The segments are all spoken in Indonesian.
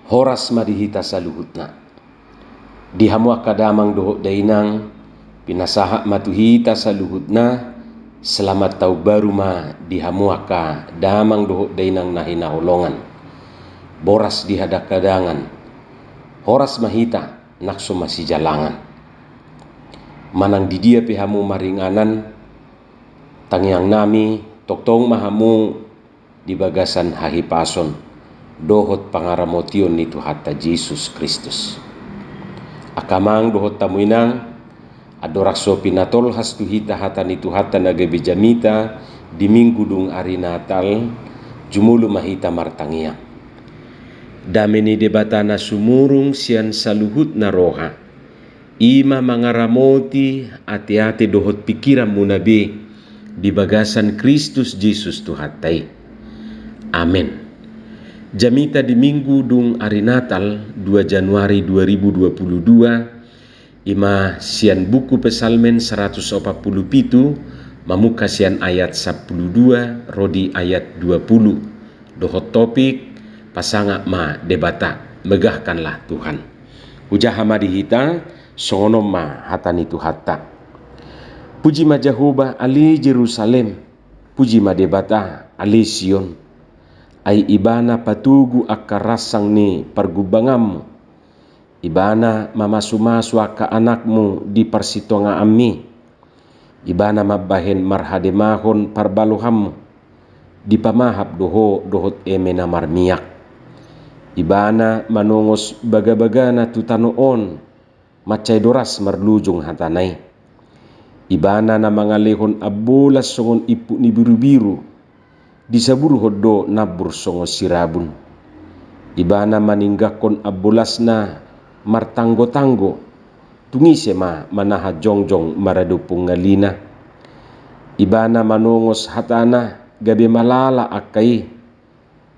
Horas madihita saluhutna. Dihamua kadamang doho dainang pinasaha matuhita saluhutna. Selamat tau baru ma dihamua ka damang doho dainang nahinaholongan. Boras dihadak kadangan. Horas mahita nakso masijalangan. Manang didia pihamu maringanan. Tangyang nami toktong mahamu di bagasan hahipason. Dohot pangaramotion ni Tuhata Jesus Kristus. Akamang dohot tamuinang adorakso pinatol has tuhita hata ni Tuhata nagabijamita di minggu dung ari Natal jumulu mahita martangia. Dameni debatana sumurung sian saluhut na roha. Ima mangaramoti ati-ati dohot pikiran munabi di bagasan Kristus Jesus Tuhatai. Amin. Jamita di minggu dung ari Natal 2 Januari 2022 ima sian buku Pesalmen 147 mamuka sian ayat 12 rodi ayat 20 dohot topik pasanga ma debata megahkanlah Tuhan. Uja hamadi hita songono ma hatani Tuhata. Puji ma Jehovah ali Jerusalem, puji ma debata ali Sion. Ai ibana patugu akarasang ni pergubanganmu. Ibana mamasu-masu aka anakmu di persitonga ami. Ibana mabahen marhademahon parbaluhammu. Di pamahap dohot emena marmiak. Ibana manongos baga-bagana tutanoon. Macay doras marlujung hatanay. Ibana na mangalehon abulas songon ipu ni biru-biru. Di saburu hodo nabur songo sirabun. Ibana maninggakon abulas na martanggo-tanggo. Tungise ma manaha jongjong maradupung ngalina. Ibana manongos hatana gabi malala akai.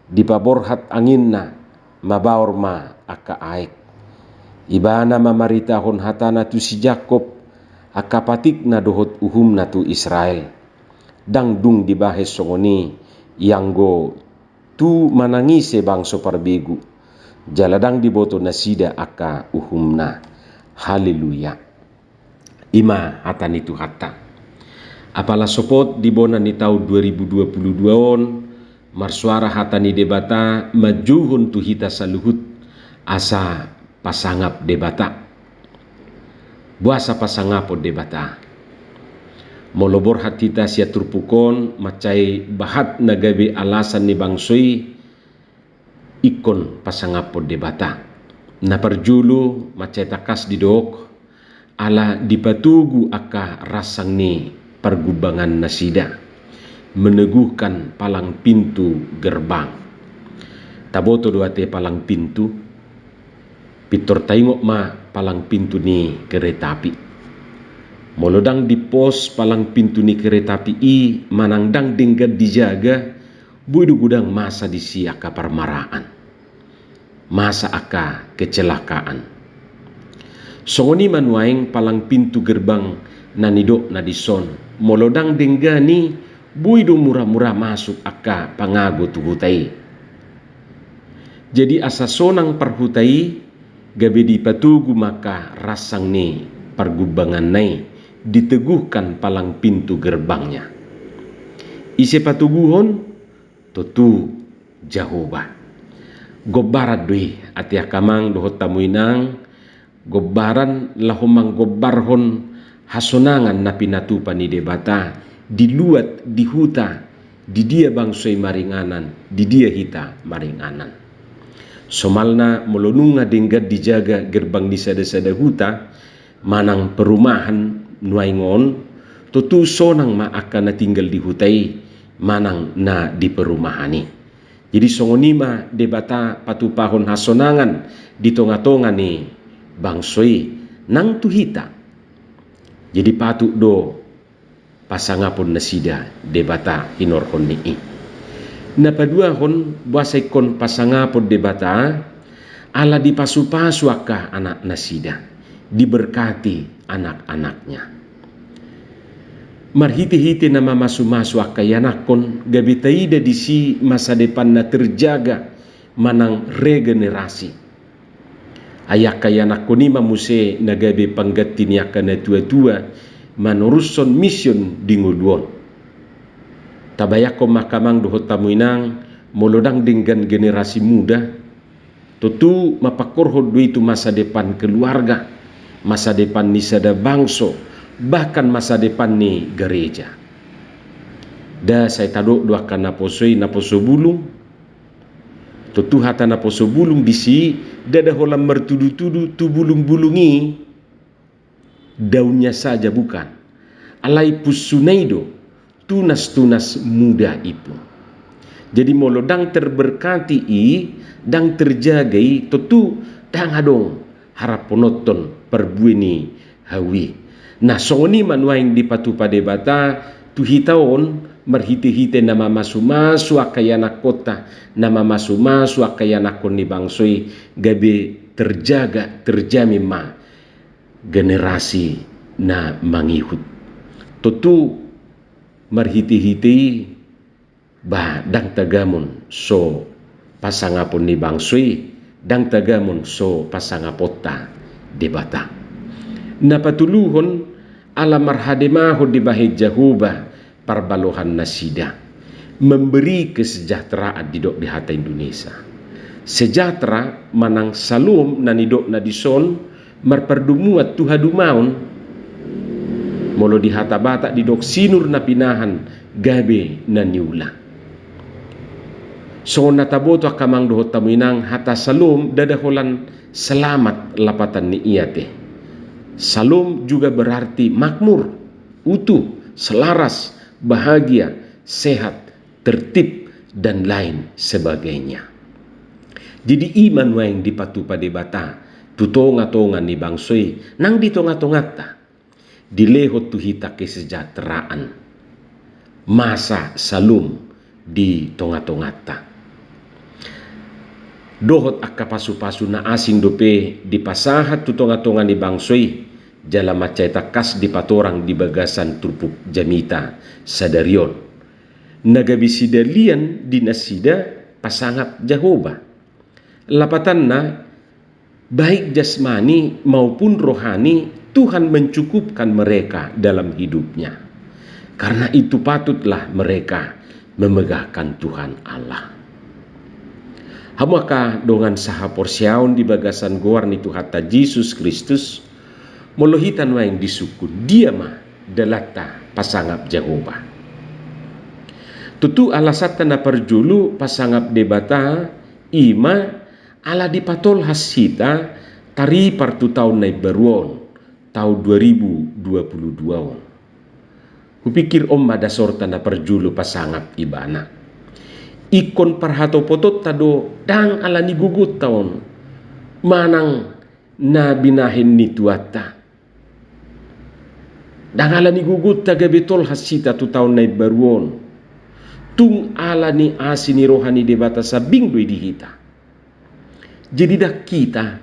Di paborhat angin na mabaor ma aka aek. Ibana mamaritahon hatana tu si Jakob akapatik na dohot uhum na tu Israel. Dang dung dibahes songoni yanggo tu manangise bangso parbegu jaladang diboto nasida aka uhumna. Haleluya. Ima hatani Tuhata. Apala sopot di bona ni tahun 2022 on marsuara hatani debata majuhun tuhita saluhut asa pasangap debata. Buasa pasangapod debata. Molobor hatita sia turpukon macai bahat nagabe alasan ni bangsoi ikon pasangapod debata. Na perjulu macai takas didok ala dipatugu aka rasang ni pergubangan nasida. Meneguhkan palang pintu gerbang. Taboto doate palang pintu. Pitor taingok ma palang pintu ni kereta api. Molodang di pos palang pintu ni kereta api i manangdang denggan dijaga buidu gudang masa di siaka parmaraan. Masa aka kecelakaan. Songoni manuaing palang pintu gerbang nanidok na dison. Molodang denggani buidu murah-murah masuk aka pangago tuhutai. Jadi asa sonang parhutai gabe di patugu maka rasang ni pergubangan nai. Diteguhkan palang pintu gerbangnya. Ise patuguhon tutu Jehovah. Gobarat dui atiak kamang dohot tamuinang gobaran lahomang gobarhon hasonangan na pinatupan ni debata diluat di huta di dia bangsoi maringanan di dia hita maringanan. Somalna molonunga denggat dijaga gerbang di sada-sada huta manang perumahan nuaingon tutu sonang ma akan na tinggal di hutai manang na di perumahani. Jadi songonima debata patupahon hasonangan di tonga-tonga ni bangsoi nang tuhita. Jadi patuk do pasangapon nasida debata hinorhon ni. Napadua hon buasaikon pasangapon debata ala dipasu-pasu aka anak nasida. Diberkati anak-anaknya. Marhiti-hiti nama masu-masu akayanakon gabitaida di si masa depan na terjaga manang regenerasi. Ayak kaya nakoni mamuse nagabe panggati niya na tua-tua manuruson mission dinguluon. Tabayak ko makamang dohot tamuinang molodang dengan generasi muda. Tutu mapakorhod itu masa depan keluarga, masa depan ni sada bangso, bahkan masa depan ni gereja. Da saya tadok doakan naposo bulung. Tutu hata naposo bulung bisi dada holam mertudu-tudu tu bulung-bulungi daunnya saja bukan. Alai pusunaido tunas-tunas muda itu. Jadi molo dang terberkati dang terjagai tutu dang adong harap penonton perbuini hawi. Nah songoni manuaing di patu pade bata tu hitaon merhite-hite nama masu-masu akayana kota, nama masu-masu akayana koni bangsoi gabe terjaga terjamin ma generasi na mangihut. Tutu merhite-hite ba dang tagamun so pasangapon ni bangsoi, dang tagamun so pasangapota debata. Napatuluhon ala marhademaho di bahid Jahuba parbalohan nasida memberi kesejahteraan di dok di hata Indonesia. Sejahtera manang salum na nidok na dison marperdumuat tuhadumaun molo di hata bata di dok sinur na pinahan gabe na niula. So nataboto akamang dohot tamuinang hata salum dadaholan selamat lapatan ni iate. Salum juga berarti makmur, utuh, selaras, bahagia, sehat, tertib, dan lain sebagainya. Jadi iman waing dipatu pada bata, tutonga-tonga ni bangsoi, nang ditonga-tongata, dilehot tuhita kesejahteraan, masa salum di tonga-tongata. Dohot akka pasu-pasu na asing dope di pasahat tutonga-tonga ni bangsoi, jala macai takas di patorang di bagasan trupuk jamita sadarion. Nagabisi dalian di nasida pasangap Jahoba. Lapatan na baik jasmani maupun rohani Tuhan mencukupkan mereka dalam hidupnya. Karena itu patutlah mereka memegahkan Tuhan Allah. Hamuaka dongan saha porsiaon di bagasan goar ni Tuhata Yesus Kristus molohitan waing disukun dia mah dalata pasangap Jahoba. Tutu alasata na perjulu pasangap debata ima ala dipatol hasita tari partu tahun na baruon tahun 2022. Kupikir mada sorta na perjulu pasangap ibana. Ikon parhato potot tado dang ala ni gugut taon manang na binahin ni tuata. Dang ala ni gugut taga betol hasita tu taon na baruon. Tung ala ni asini rohani debata sabing doi dihita. Jadi dah kita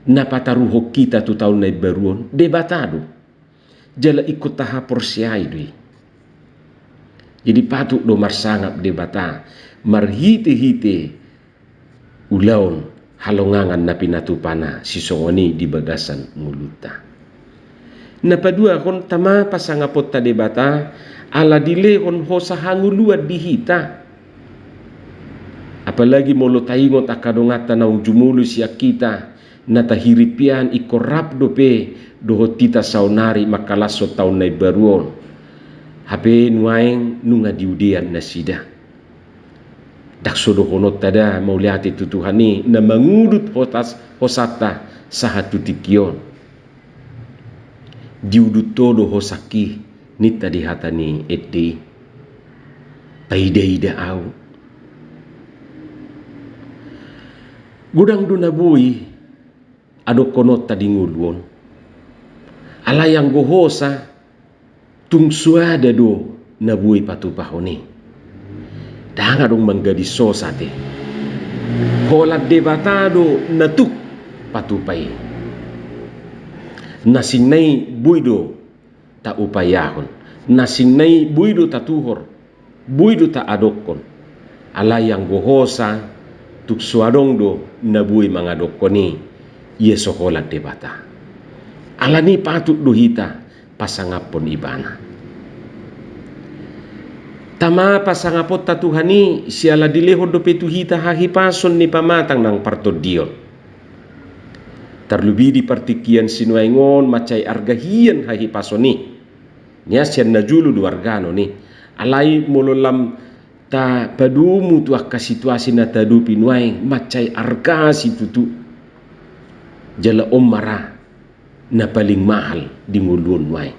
napataruho kita tu taon na baruon debatado. Jala ikut tahap porsiai doi. Jadi patut do marsangap debata marhite-hite ulaon halongangan na pinatupana si songoni di bagasan nguluta. Napadua kon tama pasangapot ta debata ala dile kon hosa hanguluat dihita. Apalagi molo taingot akadongata na jumulu siya kita na tahiripian ikorap dope dohot tita saunari makalaso taon na baruon. Hape nuaing nunga diudian na sida. Daksodo konot tada mauliati tutuhani na mangudut hosata sahatu tikion. Diudut todo hosaki nita dihatani eti. Paida-ida au. Gudang dunabui ado konot tadi nguluon. Alayang gohosa tung suada do nabui patu pahoni. Danga dong menggadi sosate. Holat debatado natuk patu pai. Nasinay buido ta upayahon. Nasinay buido ta tuhor. Buido ta adokon. Alayang gohosa tuk suadong do nabui mangadok koni ia sokolat debata. Alani patut do hita pasangapon ibana. Tama pasangapot tatuhani siala dilehod do petu hita hahipason ni pamatang ng partodion. Terlebih di partikian sinuaingon macai argahian hahipason ni. Nya sian najulu do argano ni. Alai mololam ta padumu tu akka situasi na tadupi nuai macai arga situtu. Jala omara na paling mahal di ngulun nuai.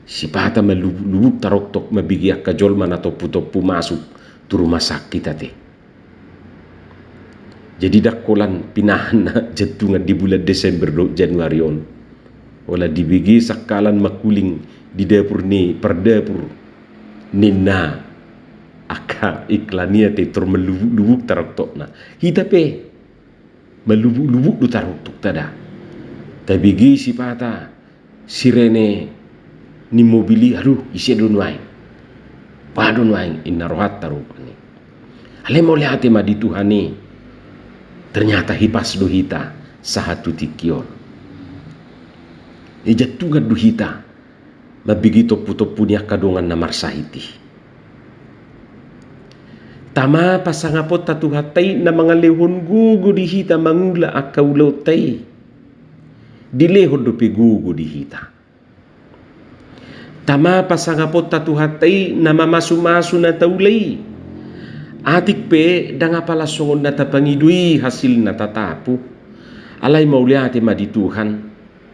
Si pata malubuk taroktok mabigiak kajolman atau putopu masuk tu rumah sakit ate. Jadi dakolan pinahan na jatungan di bulan Desember do Januari on. Wala dibigi sakalan makuling di dapur ni per dapur nina aka iklania te tur melubuk taroktok na. Hita pe melubuk do taroktok tada. Tabigi si pata sirene ni mobili aduh isi dunwai padunwai inarohat tarupani ale mo lihat ma di Tuhani ternyata hipas do hita sahatu tikion ijatugan do hita mabigito puto punya kadongan na marsahiti tama pasangapot tatuhatay na mga lehon gugu di hita mangula akaulaw tay dilehon do pigugu di hita. Tama pasangapot tatuhatay na mamasu-masu na taulay. Atik pe danga pala songon na tapangidui hasil na tatapu. Alay mauliate madituhan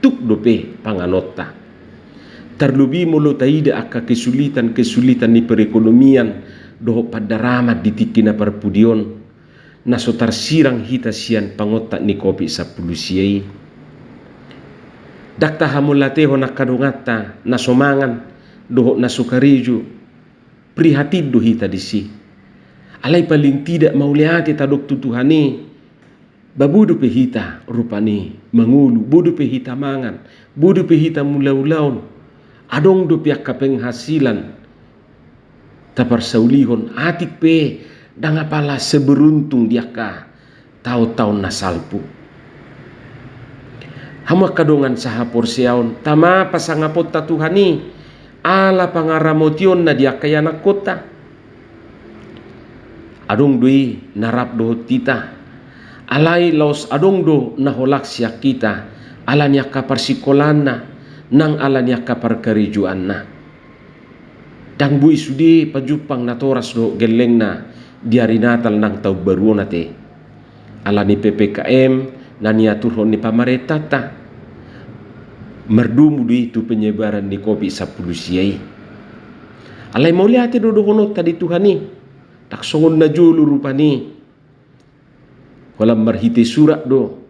tuk dope panganota. Terlebih mulo taida akka kesulitan ni perekonomian doho padaramat ditikina perpudion. Naso tarsirang hita sian pangotak ni kopi 10 siyai. Dakta hamulateho na kadungata na somangan doho na sukarijo prihatin do hita disi alay paling tidak mauliati tadok tutuhani babudu pe hita rupani mangulu budu pe hita mangan budu pe hita mulaulaun adong do pihak kapenghasilan taparsaulihon atik pe danga pala seberuntung diaka tahu-tahu na salpu. Hama kadongan sahapor siaon tama pasangapot tatuhani ala pangaramotion na dia kaya na kota adong dui narap do tita alay laos adong do naholak siya kita ala niya kaparsikolan na nang ala niya kaparkarijuan na dang bui sudi pajupang natoras do geleng na diari natal nang tau baru nate ala ni PPKM na niya turhon ni pamaretata merdumu di itu penyebaran di kopi 10 siyai alay mau lihat do honot tadi Tuhani tak songon na julu rupani walam marhite surat do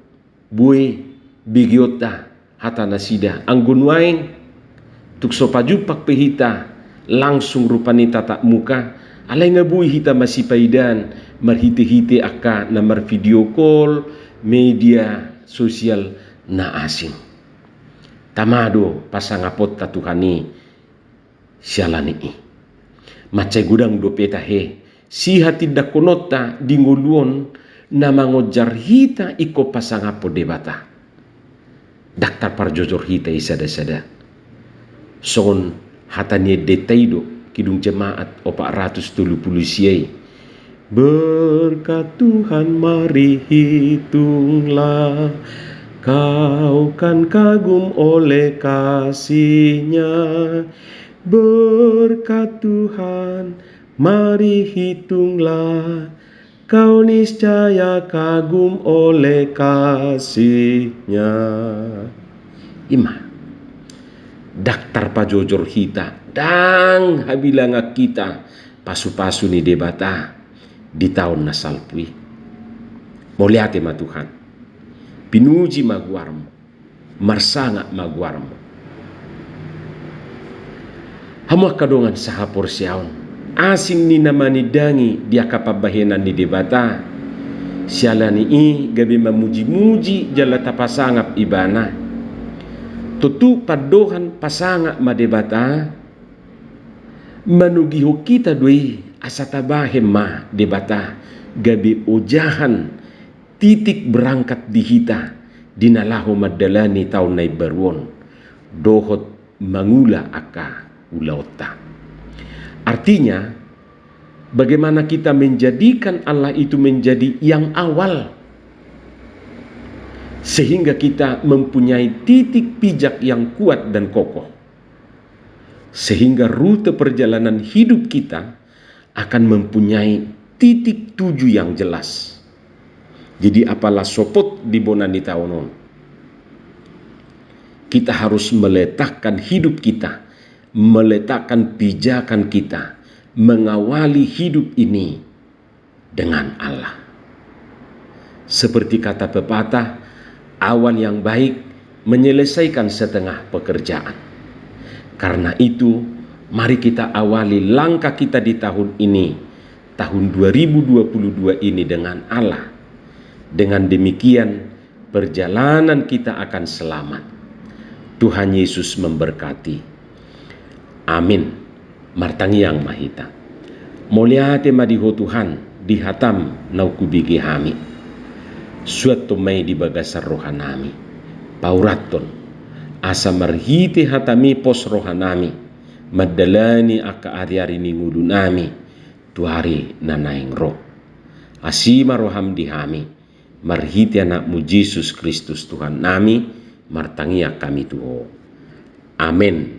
buai bigiota hata nasida anggun waing tuk sopajupak pehita langsung rupani tatap muka alay ngabui hita masih paidan marhite-hite akka na mar video call media sosial na asing. Tamado pasangapot tatuhani sialani macai gudang do peta he si hati dakonota dinguluon na mangojar hita iko pasangapot debata daktar parjojor hita isada-sada son hatanye detaido kidung jemaat 430 siyai berkat Tuhan mari hitunglah kau kan kagum oleh kasih-Nya berkat Tuhan mari hitunglah kau niscaya kagum oleh kasih-Nya. Ima daktar pajojor hita dang habilanga kita pasu-pasu ni debata di tahun nasalpui moliate ma Tuhan pinuji maguarmo marsanga maguarmo hama kadongan sahapor siaon asing ni namani dangi dia kapabahenan ni debata sialani i gabi mamuji-muji jala tapasangap ibana tutu padohan pasanga madebata manugiho kita doi asatabahem ma debata gabi ujahan titik berangkat di hita dinalahu madalani taunai baruon dohot mangula aka ulaota. Artinya, bagaimana kita menjadikan Allah itu menjadi yang awal, sehingga kita mempunyai titik pijak yang kuat dan kokoh, sehingga rute perjalanan hidup kita akan mempunyai titik tuju yang jelas. Jadi apalah sopot di bonani taonon, kita harus meletakkan hidup kita, meletakkan pijakan kita, mengawali hidup ini dengan Allah. Seperti kata pepatah, awan yang baik menyelesaikan setengah pekerjaan. Karena itu, mari kita awali langkah kita di tahun ini, tahun 2022 ini dengan Allah. Dengan demikian, perjalanan kita akan selamat. Tuhan Yesus memberkati. Amin. Martangi yang mahita. Moliate madiho Tuhan dihatam naukubigi hami. Suatu may di bagasar rohanami. Pauraton. Asa marhiti hatami pos rohanami. Madalani aka ari-ari ni ngudunami. Tuari nanaing roh. Asima roham dihami. Marhiti anakmu Yesus Kristus Tuhan nami. Martangia kami tuho. Amin.